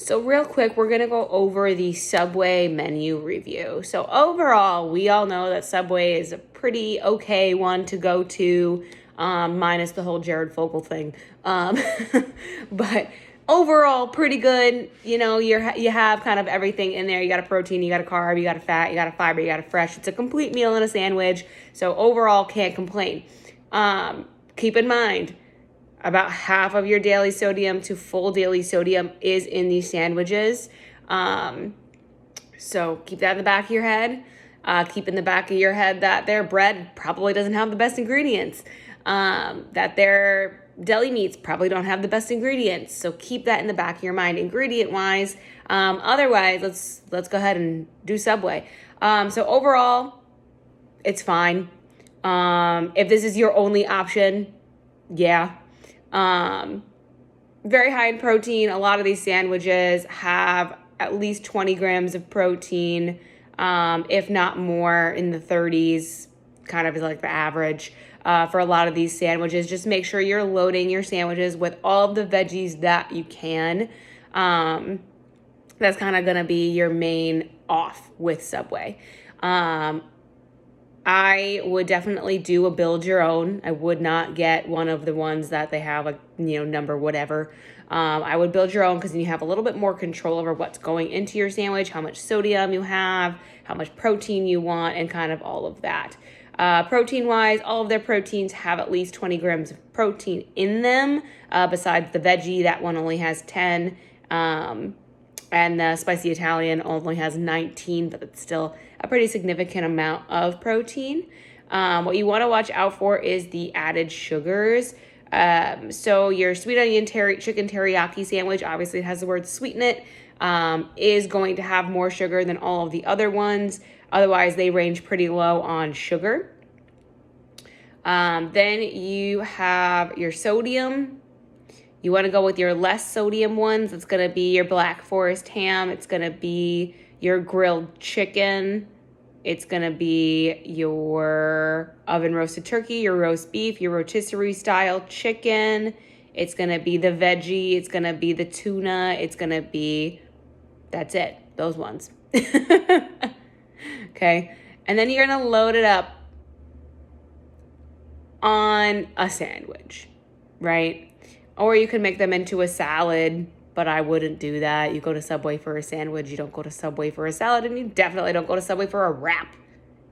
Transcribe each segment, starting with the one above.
So real quick, we're going to go over the Subway menu review. So overall, we all know that Subway is a pretty okay one to go to, minus the whole Jared Fogle thing. But overall, pretty good. You know, you have kind of everything in there. You got a protein, you got a carb, you got a fat, you got a fiber, you got a fresh. It's a complete meal in a sandwich. So overall, can't complain. Keep in mind, about half of your daily sodium to full daily sodium is in these sandwiches. So keep that in the back of your head. Keep in the back of your head that their bread probably doesn't have the best ingredients. That their deli meats probably don't have the best ingredients. So keep that in the back of your mind, ingredient-wise. Otherwise, let's go ahead and do Subway. So overall, it's fine. If this is your only option, yeah. Very high in protein. A lot of these sandwiches have at least 20 grams of protein, if not more, in the 30s, kind of is like the average for a lot of these sandwiches. Just make sure you're loading your sandwiches with all of the veggies that you can. That's kind of going to be your main off with Subway. I would definitely do a build your own. I would not get one of the ones that they have, like, number whatever. I would build your own because then you have a little bit more control over what's going into your sandwich, how much sodium you have, how much protein you want, and kind of all of that. Protein-wise, all of their proteins have at least 20 grams of protein in them. Besides the veggie, that one only has 10. And the spicy Italian only has 19, but it's still a pretty significant amount of protein. What you want to watch out for is the added sugars. So your sweet onion chicken teriyaki sandwich, obviously it has the word sweet in it, is going to have more sugar than all of the other ones. Otherwise, they range pretty low on sugar. Then you have your sodium. You want to go with your less sodium ones. It's going to be your Black Forest ham. It's going to be your grilled chicken. It's going to be your oven roasted turkey, your roast beef, your rotisserie style chicken. It's going to be the veggie. It's going to be the tuna. It's going to be, that's it, those ones. Okay. And then you're going to load it up on a sandwich, right? Or you can make them into a salad, but I wouldn't do that. You go to Subway for a sandwich. You don't go to Subway for a salad, and you definitely don't go to Subway for a wrap.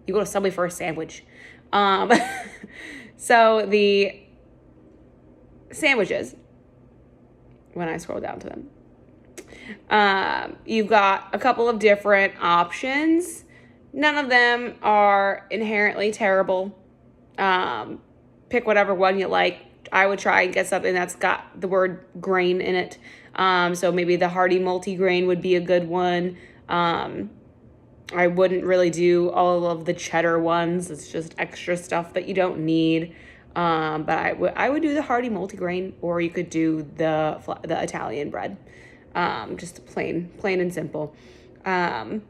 You go to Subway for a sandwich. So the sandwiches, when I scroll down to them, you've got a couple of different options. None of them are inherently terrible. Pick whatever one you like. I would try and get something that's got the word grain in it. So maybe the Hearty multigrain would be a good one. I wouldn't really do all of the cheddar ones. It's just extra stuff that you don't need. But I would do the Hearty multigrain, or you could do the Italian bread. Just plain and simple. When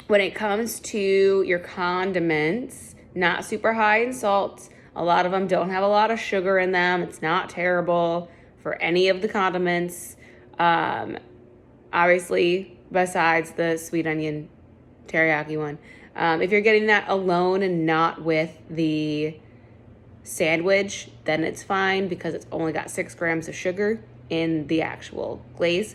it comes to your condiments, not super high in salt. A lot of them don't have a lot of sugar in them. It's not terrible for any of the condiments. Obviously, besides the sweet onion teriyaki one. If you're getting that alone and not with the sandwich, then it's fine because it's only got 6 grams of sugar in the actual glaze,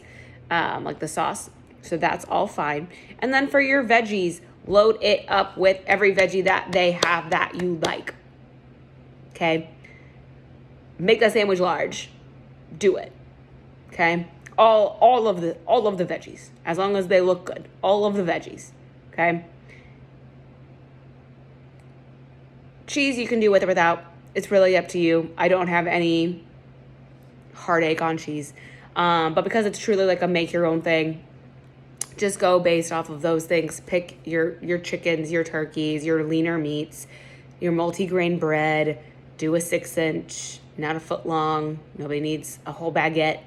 like the sauce. So that's all fine. And then for your veggies, load it up with every veggie that they have that you like. Okay, make that sandwich large. Do it. Okay, all of the veggies, as long as they look good. All of the veggies. Okay. Cheese you can do with or without. It's really up to you. I don't have any heartache on cheese, but because it's truly like a make your own thing, just go based off of those things. Pick your chickens, your turkeys, your leaner meats, your multigrain bread. Do a 6-inch, not a foot long. Nobody needs a whole baguette.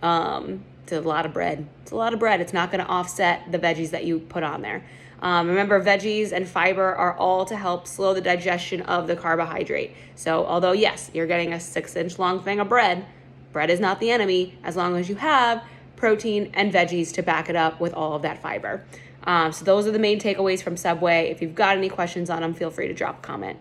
It's a lot of bread. It's not going to offset the veggies that you put on there. Remember, veggies and fiber are all to help slow the digestion of the carbohydrate. So although, yes, you're getting a 6-inch long thing of bread, bread is not the enemy as long as you have protein and veggies to back it up with all of that fiber. So those are the main takeaways from Subway. If you've got any questions on them, feel free to drop a comment.